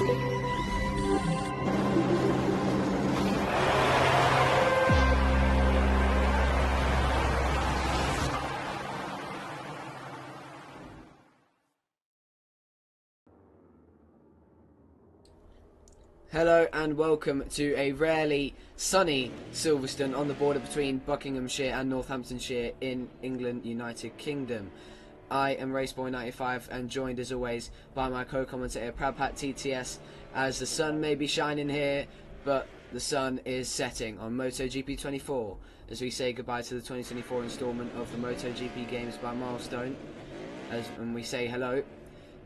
Hello and welcome to a rarely sunny Silverstone on the border between Buckinghamshire and Northamptonshire in England, United Kingdom. I am Raceboy95 and joined as always by my co-commentator Prabhat TTS, as the sun may be shining here, but the sun is setting on MotoGP 24 as we say goodbye to the 2024 instalment of the MotoGP Games by Milestone, and we say hello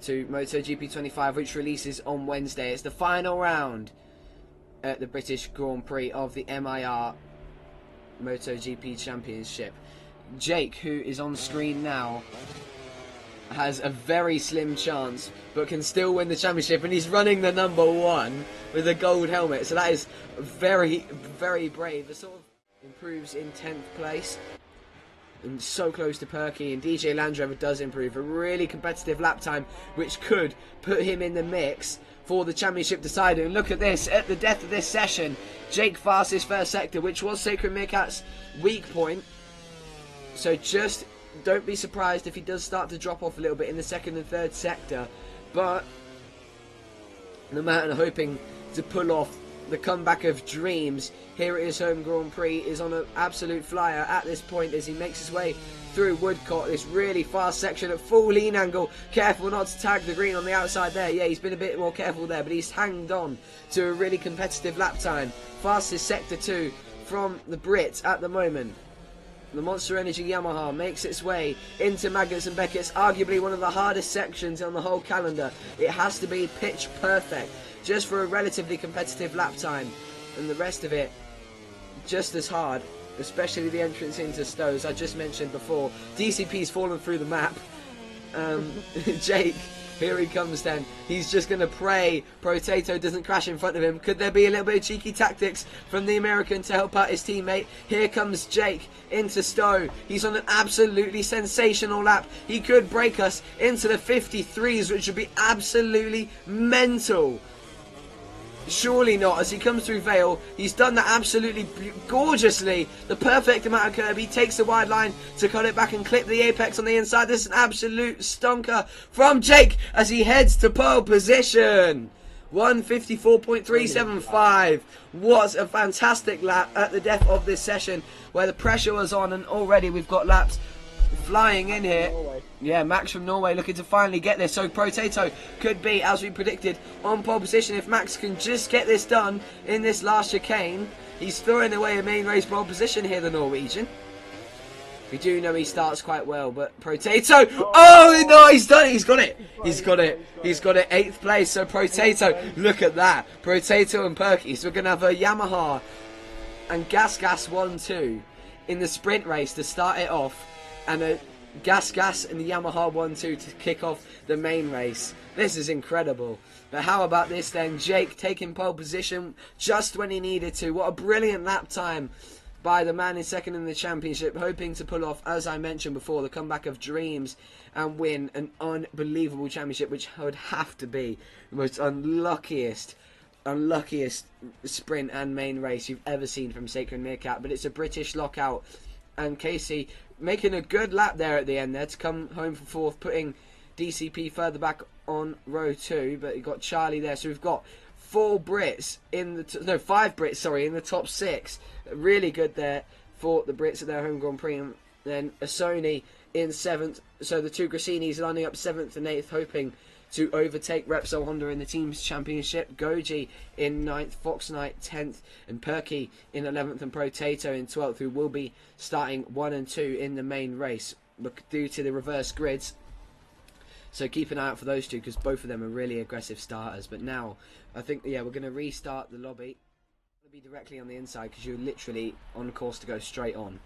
to MotoGP 25, which releases on Wednesday. It's the final round at the British Grand Prix of the MIR MotoGP Championship. Jake, who is on screen now, has a very slim chance but can still win the championship, and he's running the number one with a gold helmet, so that is very, very brave. It sort of improves in 10th place and so close to Perky, and DJ Land Rover does improve. A really competitive lap time which could put him in the mix for the championship decider. And look at this, at the death of this session, Jake fastest first sector, which was Sacred Meerkat's weak point, so just don't be surprised if he does start to drop off a little bit in the second and third sector. But no matter, hoping to pull off the comeback of dreams here at his home Grand Prix, is on an absolute flyer at this point as he makes his way through Woodcote, this really fast section at full lean angle. Careful not to tag the green on the outside there. Yeah, he's been a bit more careful there, but he's hanged on to a really competitive lap time. Fastest sector 2 from the Brit at the moment. The Monster Energy Yamaha makes its way into Maggotts and Beckett's, arguably one of the hardest sections on the whole calendar. It has to be pitch perfect just for a relatively competitive lap time, and the rest of it just as hard, especially the entrance into Stowe, as I just mentioned before. DCP's fallen through the map. Jake, here he comes then. He's just going to pray Potato doesn't crash in front of him. Could there be a little bit of cheeky tactics from the American to help out his teammate? Here comes Jake into Stowe. He's on an absolutely sensational lap. He could break us into the 53s, which would be absolutely mental. Surely not, as he comes through Vale. He's done that absolutely gorgeously. The perfect amount of curb. He takes the wide line to cut it back and clip the apex on the inside. This is an absolute stonker from Jake as he heads to pole position. 1:54.375. What a fantastic lap at the death of this session, where the pressure was on, and already we've got laps flying in here. Yeah, Max from Norway looking to finally get this. So Potato could be, as we predicted, on pole position if Max can just get this done in this last chicane. He's throwing away a main race pole position here, the Norwegian. We do know he starts quite well, but Potato, oh no, he's done it, he's got it, he's got it, 8th place. So Potato, look at that, Potato and Perky. So we're going to have a Yamaha and Gas 1-2 in the sprint race to start it off, and a Gas and the Yamaha 1-2 to kick off the main race. This is incredible. But how about this then? Jake taking pole position just when he needed to. What a brilliant lap time by the man in second in the championship, hoping to pull off, as I mentioned before, the comeback of dreams and win an unbelievable championship, which would have to be the most unluckiest sprint and main race you've ever seen from Sacred Meerkat. But it's a British lockout, and Casey making a good lap there at the end there to come home for 4th, putting DCP further back on row 2, but you got Charlie there. So we've got 5 Brits in the top 6. Really good there for the Brits at their home Grand Prix. And then a Sony in 7th, so the 2 Grassinis lining up 7th and 8th, hoping to overtake Repsol Honda in the team's championship. Goji in 9th, Fox Knight 10th, and Perky in 11th, and Potato in 12th, who will be starting 1 and 2 in the main race due to the reverse grids. So keep an eye out for those two, because both of them are really aggressive starters. But now, I think, yeah, we're going to restart the lobby. It'll be directly on the inside, because you're literally on course to go straight on.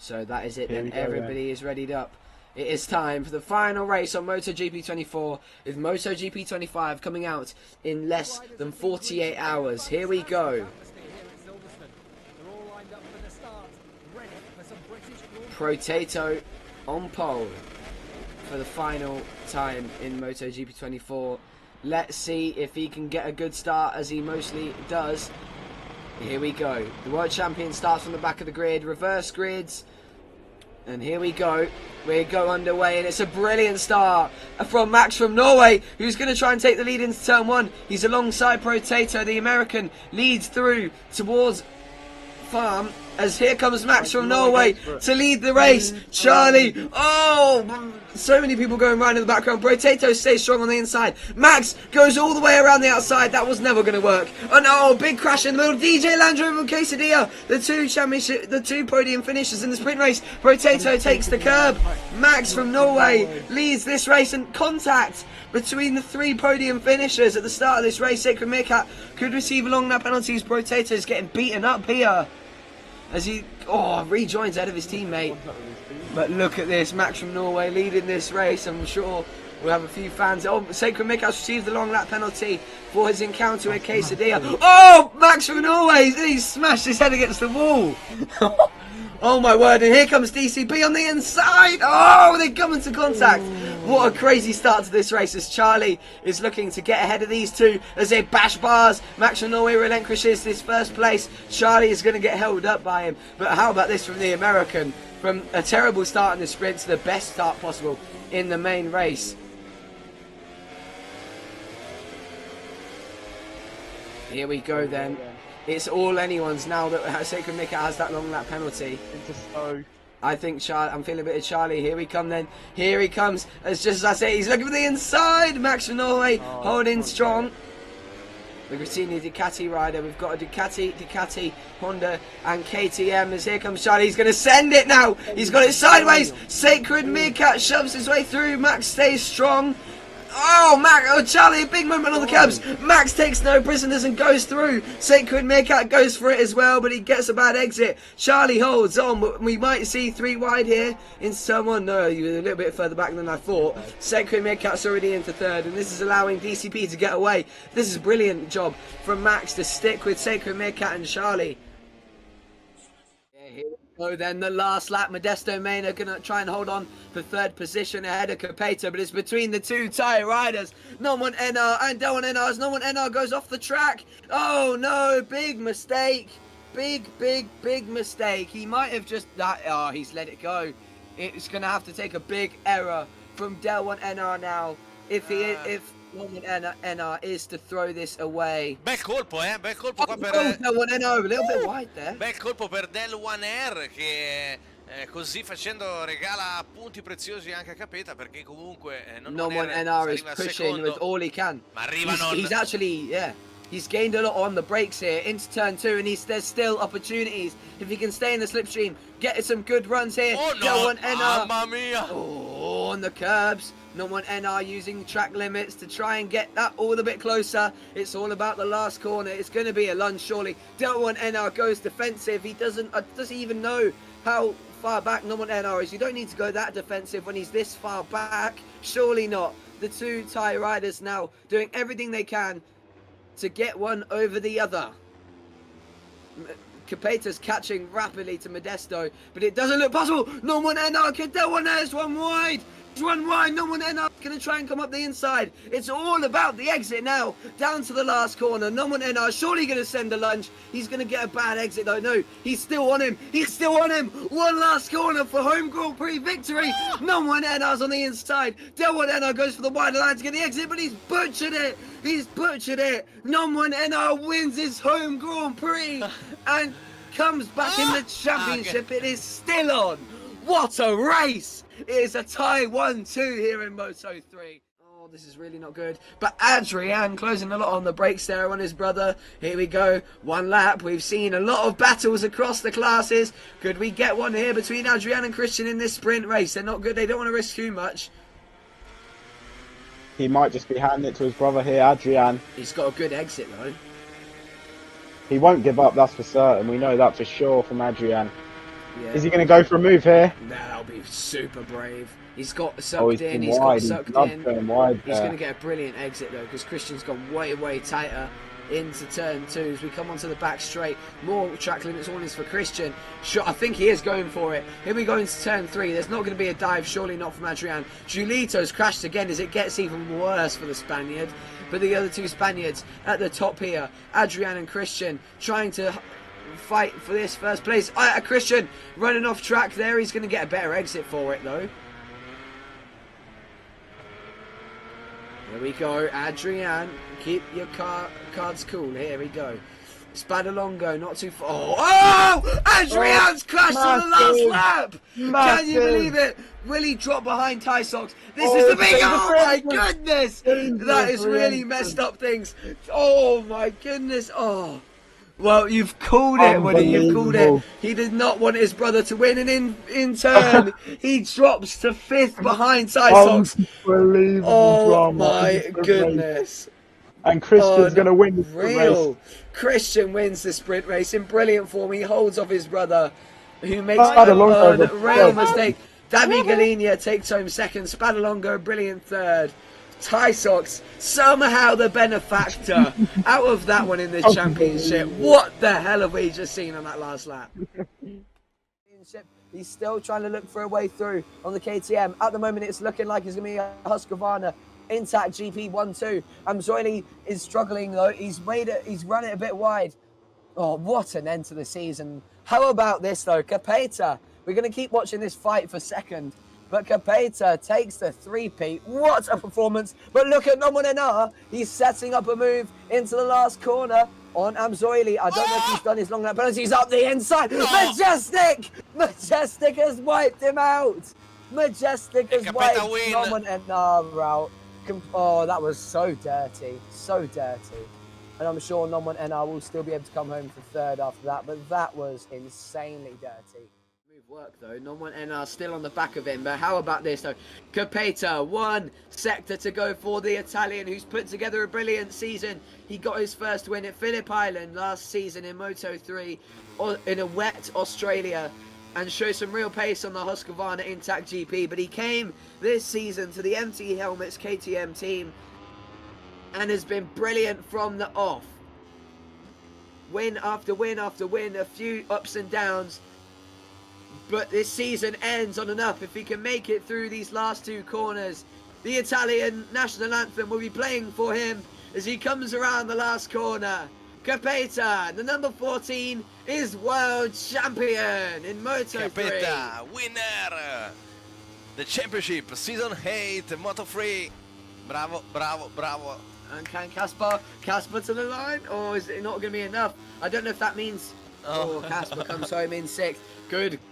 So that is it then. Everybody is readied up. It is time for the final race on MotoGP 24, with MotoGP 25 coming out in less than 48 hours. Here we go. Potato on pole. for the final time in MotoGP 24. Let's see if he can get a good start, as he mostly does. Here we go. The world champion starts from the back of the grid, reverse grids. And here we go. We go underway, and it's a brilliant start from Max from Norway, who's going to try and take the lead into turn 1. He's alongside Potato, the American, leads through towards Farm, as here comes Max from Norway to lead the race. Charlie, oh, so many people going right in the background. Potato stays strong on the inside. Max goes all the way around the outside. That was never going to work. Oh no, big crash in the middle. DJ Landro and Quesadilla, the two podium finishers in the sprint race. Potato takes the curb. Max from Norway leads this race, and contact between the 3 podium finishers at the start of this race. Sacred Meerkat could receive a long lap penalties. Potato's getting beaten up here as he rejoins ahead of his teammate. But look at this, Max from Norway leading this race. I'm sure we'll have a few fans. Oh, Sacred Meerkat received the long lap penalty for his encounter with Quesadilla. Oh, Max from Norway, he smashed his head against the wall. Oh my word, and here comes DCP on the inside. Oh, they come into contact. What a crazy start to this race, as Charlie is looking to get ahead of these two as they bash bars. Max from Norway relinquishes this first place. Charlie is going to get held up by him. But how about this from the American? From a terrible start in the sprint to the best start possible in the main race. Here we go then. It's all anyone's now that Sacred Meerkat has that long lap penalty. I think I'm feeling a bit of Charlie. Here we come then. Here he comes. As just as I say, he's looking for the inside. Max from Norway holding strong. The Gratini Ducati rider. We've got a Ducati, Honda and KTM. As here comes Charlie. He's going to send it now. He's got it sideways. Sacred Meerkat shoves his way through. Max stays strong. Charlie, a big moment on the curbs. Max takes no prisoners and goes through. Sacred Meerkat goes for it as well, but he gets a bad exit. Charlie holds on. We might see 3 wide here in someone. No, he was a little bit further back than I thought. Sacred Meerkat's already into 3rd, and this is allowing DCP to get away. This is a brilliant job from Max to stick with Sacred Meerkat and Charlie. So then the last lap, Modesto Main are going to try and hold on for 3rd position ahead of Capeta, but it's between the 2 tyre riders, No1 NR and Del1 NR, as No1 NR goes off the track. Oh no, big mistake. Big mistake. He might have just, he's let it go. It's going to have to take a big error from Del1 NR now if No1 NR is to throw this away. Bel colpo, bel colpo qua per Del1 NR, a little bit wide there. Bel colpo per Del1R che così facendo regala punti preziosi anche a Capeta, perché comunque No1 NR is pushing with all he can. Ma arrivano. He's actually, he's gained a lot on the brakes here into turn 2, and there's still opportunities if he can stay in the slipstream. Get some good runs here. Oh no, Del1 NR. mamma mia. Oh, on the curbs. No1 NR using track limits to try and get that all a bit closer. It's all about the last corner. It's going to be a lunge, surely. No1 NR goes defensive. He doesn't even know how far back No1 NR is. You don't need to go that defensive when he's this far back. Surely not. The 2 tyre riders now doing everything they can to get one over the other. Capeta's catching rapidly to Modesto, but it doesn't look possible. No1 NR, Del1R is 1 wide. One wide, No1 NR going to try and come up the inside. It's all about the exit now, down to the last corner. No1 NR surely going to send a lunge. He's going to get a bad exit though. No, he's still on him. He's still on him. One last corner for home Grand Prix victory. No1 NR's on the inside. Del1 NR goes for the wider line to get the exit, but he's butchered it. He's butchered it. No1 NR wins his home Grand Prix and comes back in the championship. It is still on. What a race! It is a tie 1-2 here in Moto 3. Oh, this is really not good. But Adrian closing a lot on the brakes there on his brother. Here we go. 1 lap. We've seen a lot of battles across the classes. Could we get one here between Adrian and Christian in this sprint race? They're not good. They don't want to risk too much. He might just be handing it to his brother here, Adrian. He's got a good exit though. He won't give up, that's for certain. We know that for sure from Adrian. Yeah. Is he going to go for a move here? No, that'll be super brave. He's got sucked in. He's going to get a brilliant exit though, because Christian's gone way tighter. into turn 2 as we come onto the back straight. More track limits warnings for Christian. I think he is going for it. Here we go into turn 3. There's not going to be a dive, surely not from Adrian. Julito's crashed again as it gets even worse for the Spaniard. But the other two Spaniards at the top here, Adrian and Christian, trying to fight for this first place. Christian running off track there. He's going to get a better exit for it though. Here we go, Adrian. Keep your cards cool. Here we go. Spadalongo, not too far. Oh! Adrian's crashed on the last lap! Can you believe it? Will he drop behind Ty Socks? This is the big... Oh my goodness! That has really messed up things. Oh my goodness. Oh. Well, you've called it, Woody. You've called it. He did not want his brother to win, and in turn, he drops to 5th behind Ty Socks. Oh my goodness. And Christian's going to win the sprint race. Christian wins the sprint race in brilliant form. He holds off his brother, who makes an unreal mistake. Davy Galinia takes home 2nd. Spadalongo, brilliant 3rd. Ty Socks, somehow the benefactor out of that one in this championship. What the hell have we just seen on that last lap? He's still trying to look for a way through on the KTM. At the moment, it's looking like it's going to be a Husqvarna intact GP 1-2. Zoili is struggling though. He's run it a bit wide. Oh, what an end to the season. How about this though? Capeta. We're going to keep watching this fight for 2nd. But Capeta takes the 3-peat. What a performance. But look at Nomonena. He's setting up a move into the last corner on Amzoili. I don't know if he's done his long lap penalty. He's up the inside. Majestic! Majestic has wiped him out. Majestic has wiped Nomonena out. Oh, that was so dirty. So dirty. And I'm sure Nomonena will still be able to come home for 3rd after that. But that was insanely dirty. Work though, NR still on the back of him, but how about this though? Capeta, 1 sector to go for the Italian, who's put together a brilliant season. He got his first win at Phillip Island last season in Moto3 in a wet Australia, and showed some real pace on the Husqvarna Intact GP, but he came this season to the MT Helmets KTM team and has been brilliant from the off. Win after win after win, a few ups and downs. But this season ends on an up if he can make it through these last 2 corners. The Italian national anthem will be playing for him as he comes around the last corner. Capeta, the number 14, is world champion in Moto3. Capeta, winner! The championship, season 8, Moto3. Bravo, bravo, bravo. And can Casper to the line, or is it not going to be enough? I don't know if that means... Oh, Casper comes home in 6th.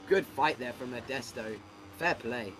Good fight there from Modesto. Fair play.